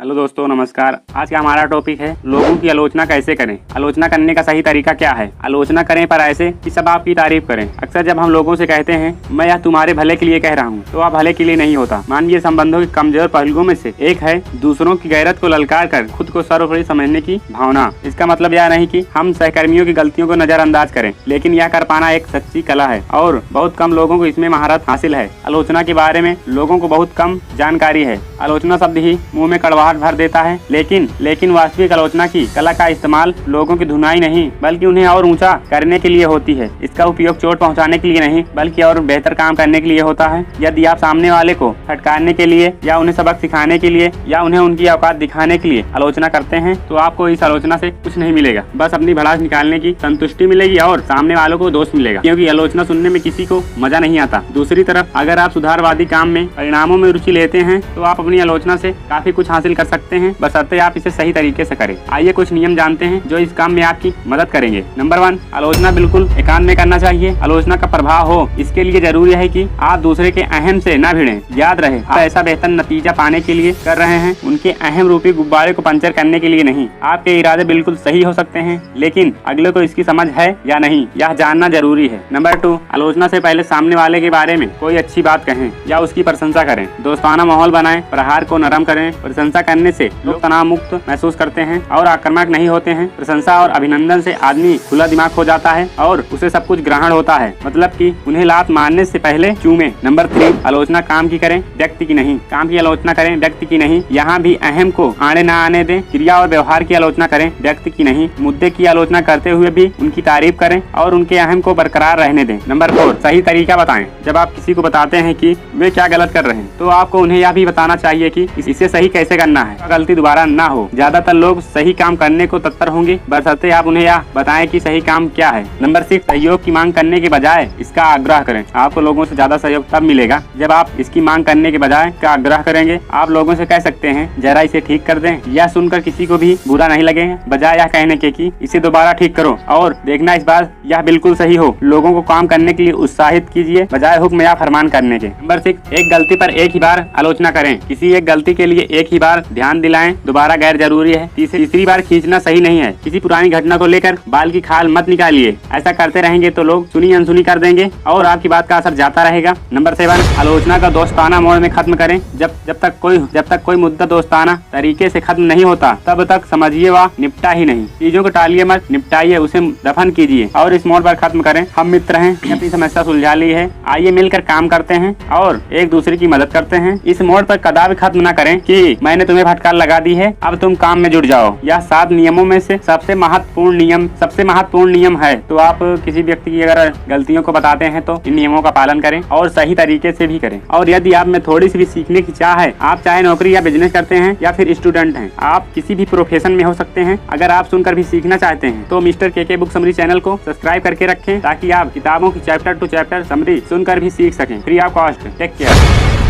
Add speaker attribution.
Speaker 1: Hello दोस्तों, नमस्कार। आज का हमारा टॉपिक है लोगों की आलोचना कैसे करें। आलोचना करने का सही तरीका क्या है। आलोचना करें पर ऐसे कि सब आपकी तारीफ करें। अक्सर जब हम लोगों से कहते हैं मैं यह तुम्हारे भले के लिए कह रहा हूँ, तो वह भले के लिए नहीं होता। मानवीय संबंधों के कमजोर पहलुओं में से एक है दूसरों की गैरत को ललकार कर खुद को सर्वोपरि समझने की भावना। इसका मतलब यह नहीं कि हम सहकर्मियों की गलतियों को नजरअंदाज करें, लेकिन यह कर पाना एक सच्ची कला है और बहुत कम लोगों को इसमें महारत हासिल है। आलोचना के बारे में लोगों को बहुत कम जानकारी है। आलोचना शब्द ही मुंह में कड़वाहट भर देता है, लेकिन वास्तविक आलोचना की कला का इस्तेमाल लोगों की धुनाई नहीं बल्कि उन्हें और ऊंचा करने के लिए होती है। इसका उपयोग चोट पहुंचाने के लिए नहीं बल्कि और बेहतर काम करने के लिए होता है। यदि आप सामने वाले को फटकारने के लिए या उन्हें सबक सिखाने के लिए या उन्हें उनकी औकात दिखाने के लिए आलोचना करते हैं, तो आपको इस आलोचना से कुछ नहीं मिलेगा, बस अपनी भड़ास निकालने की संतुष्टि मिलेगी और सामने वालों को दोष मिलेगा, क्योंकि आलोचना सुनने में किसी को मजा नहीं आता। दूसरी तरफ अगर आप सुधारवादी काम में परिणामों में रुचि लेते हैं, तो आप अपनी आलोचना से काफी कुछ हासिल कर सकते हैं, बशर्ते आप इसे सही तरीके से करें। आइए कुछ नियम जानते हैं जो इस काम में आपकी मदद करेंगे। नंबर 1, आलोचना बिल्कुल एकांत में करना चाहिए। आलोचना का प्रभाव हो इसके लिए जरूरी है कि आप दूसरे के अहम से न भिड़ें। याद रहे, आप ऐसा बेहतर नतीजा पाने के लिए कर रहे हैं, उनके अहम रूपी गुब्बारे को पंचर करने के लिए नहीं। आपके इरादे बिल्कुल सही हो सकते हैं, लेकिन अगले को इसकी समझ है या नहीं यह जानना जरूरी है। नंबर 2, आलोचना से पहले सामने वाले के बारे में कोई अच्छी बात कहें या उसकी प्रशंसा करें। दोस्ताना माहौल बनाएं, प्रहार को नरम करें। प्रशंसा करने से लोग तनाव मुक्त महसूस करते हैं और आक्रामक नहीं होते हैं। प्रशंसा और अभिनंदन से आदमी खुला दिमाग हो जाता है और उसे सब कुछ ग्रहण होता है, मतलब कि उन्हें लात मारने से पहले चूमे। नंबर 3, आलोचना काम की करें, व्यक्ति की नहीं। काम की आलोचना करें, व्यक्ति की नहीं। यहाँ भी अहम को आने न आने दें। क्रिया और व्यवहार की आलोचना करें, व्यक्ति की नहीं। मुद्दे की आलोचना करते हुए भी उनकी तारीफ करें और उनके अहम को बरकरार रहने दें। नंबर 4, सही तरीका बताएं। जब आप किसी को बताते हैं कि वे क्या गलत कर रहे हैं, तो आपको उन्हें यह भी बताना चाहिए कि इसे सही कैसे करना है, गलती दोबारा ना हो। ज्यादातर लोग सही काम करने को तत्पर होंगे, बशर्ते आप उन्हें यह बताएं कि सही काम क्या है। नंबर 6, सहयोग की मांग करने के बजाय इसका आग्रह करें। आपको लोगों से ज्यादा सहयोग तब मिलेगा जब आप इसकी मांग करने के बजाय इसका आग्रह करेंगे। आप लोगों से कह सकते हैं जरा इसे ठीक कर दें। यह सुनकर किसी को भी बुरा नहीं लगेगा, बजाय यह कहने के कि इसे दोबारा ठीक करो और देखना इस बार यह बिल्कुल सही हो। लोगों को काम करने के लिए उत्साहित कीजिए, बजाय हुक्म या फरमान करने के। नंबर 6, एक गलती पर एक ही बार आलोचना करें। किसी एक गलती के लिए एक ही बार ध्यान दिलाएं, दोबारा गैर जरूरी है। तीसरी बार खींचना सही नहीं है। किसी पुरानी घटना को लेकर बाल की खाल मत निकालिए। ऐसा करते रहेंगे तो लोग सुनी अनसुनी कर देंगे और आपकी बात का असर जाता रहेगा। नंबर 7, आलोचना का दोस्ताना मोड में खत्म करें। जब तक कोई मुद्दा दोस्ताना तरीके से खत्म नहीं होता, तब तक समझिए वह निपटा ही नहीं। चीजों को टालिए मत, निपटाइए, उसे दफन कीजिए और इस मोड पर खत्म करें। हम मित्र हैं, अपनी समस्या सुलझा ली है, आइए मिलकर काम करते हैं और एक दूसरे की मदद करते हैं। इस मोड पर कदापि खत्म न करें कि मैंने तुम्हें फटकार लगा दी है, अब तुम काम में जुट जाओ। यह 7 नियमों में से सबसे महत्वपूर्ण नियम है। तो आप किसी व्यक्ति की अगर गलतियों को बताते हैं तो इन नियमों का पालन करें और सही तरीके से भी करें। और यदि आप में थोड़ी सी भी सीखने की चाह है, आप चाहे नौकरी या बिजनेस करते हैं या फिर स्टूडेंट हैं, आप किसी भी प्रोफेशन में हो सकते हैं। अगर आप सुनकर भी सीखना चाहते हैं तो मिस्टर के बुक समरी चैनल को सब्सक्राइब करके रखें, ताकि आप किताबों की चैप्टर टू चैप्टर समरी सुनकर भी सीख सकें free of cost. Take care.